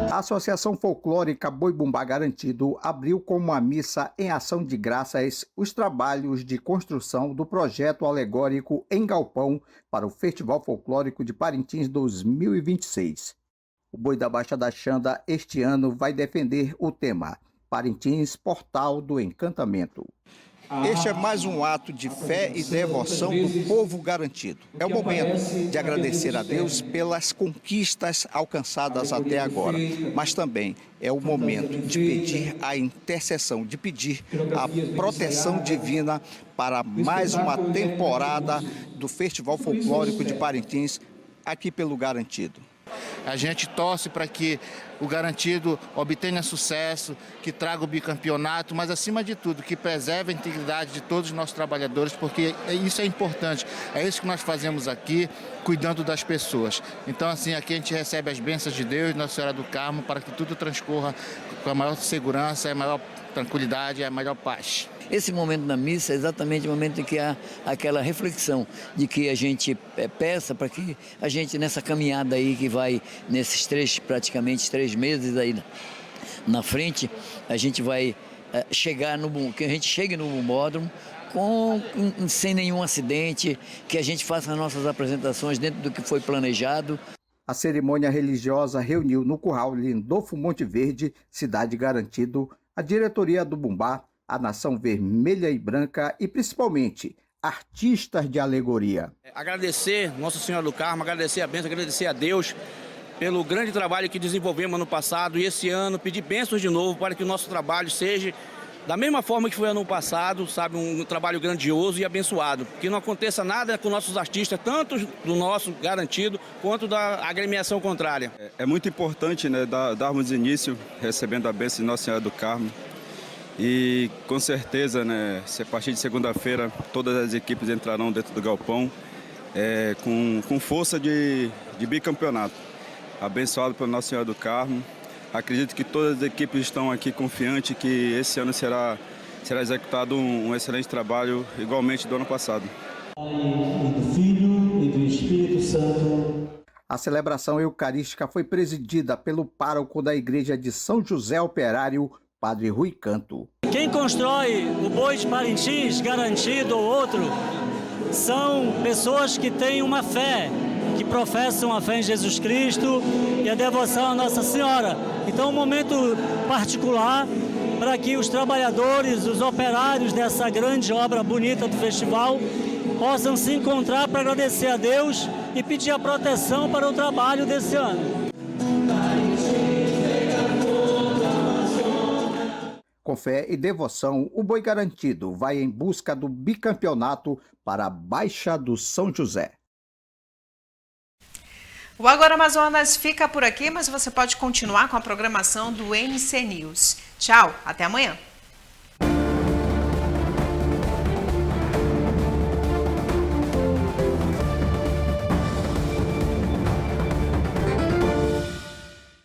A Associação Folclórica Boi Bumbá Garantido abriu com uma missa em ação de graças os trabalhos de construção do projeto alegórico em galpão para o Festival Folclórico de Parintins 2026. O Boi da Baixa da Xanda este ano vai defender o tema Parintins, Portal do Encantamento. Este é mais um ato de fé e devoção do povo garantido. É o momento de agradecer a Deus pelas conquistas alcançadas até agora, mas também é o momento de pedir a intercessão, de pedir a proteção divina para mais uma temporada do Festival Folclórico de Parintins, aqui pelo Garantido. A gente torce para que o Garantido obtenha sucesso, que traga o bicampeonato, mas acima de tudo, que preserve a integridade de todos os nossos trabalhadores, porque isso é importante. É isso que nós fazemos aqui, cuidando das pessoas. Então, assim, aqui a gente recebe as bênçãos de Deus, Nossa Senhora do Carmo, para que tudo transcorra com a maior segurança, a maior tranquilidade e a maior paz. Esse momento da missa é exatamente o momento em que há aquela reflexão de que a gente peça para que a gente, nessa caminhada aí que vai nesses praticamente 3 meses aí na frente, a gente vai que a gente chegue no Bumbódromo sem nenhum acidente, que a gente faça as nossas apresentações dentro do que foi planejado. A cerimônia religiosa reuniu no Curral Lindolfo Monte Verde, cidade Garantido, a diretoria do Bumbá, a Nação Vermelha e Branca e, principalmente, artistas de alegoria. Agradecer Nossa Senhora do Carmo, agradecer a bênção, agradecer a Deus pelo grande trabalho que desenvolvemos ano passado e esse ano pedir bênçãos de novo para que o nosso trabalho seja da mesma forma que foi ano passado, sabe, um trabalho grandioso e abençoado. Que não aconteça nada com nossos artistas, tanto do nosso Garantido quanto da agremiação contrária. É muito importante, darmos início recebendo a bênção de Nossa Senhora do Carmo. E com certeza, a partir de segunda-feira, todas as equipes entrarão dentro do galpão com força de bicampeonato. Abençoado por Nossa Senhora do Carmo. Acredito que todas as equipes estão aqui confiantes que esse ano será executado um excelente trabalho, igualmente do ano passado. Do Filho e do Espírito Santo. A celebração eucarística foi presidida pelo pároco da Igreja de São José Operário, Padre Rui Canto. Quem constrói o Boi de Parintins, Garantido ou outro, são pessoas que têm uma fé, que professam a fé em Jesus Cristo e a devoção a Nossa Senhora. Então, um momento particular para que os trabalhadores, os operários dessa grande obra bonita do festival possam se encontrar para agradecer a Deus e pedir a proteção para o trabalho desse ano. Com fé e devoção, o Boi Garantido vai em busca do bicampeonato para a Baixa do São José. O Agora Amazonas fica por aqui, mas você pode continuar com a programação do NC News. Tchau, até amanhã.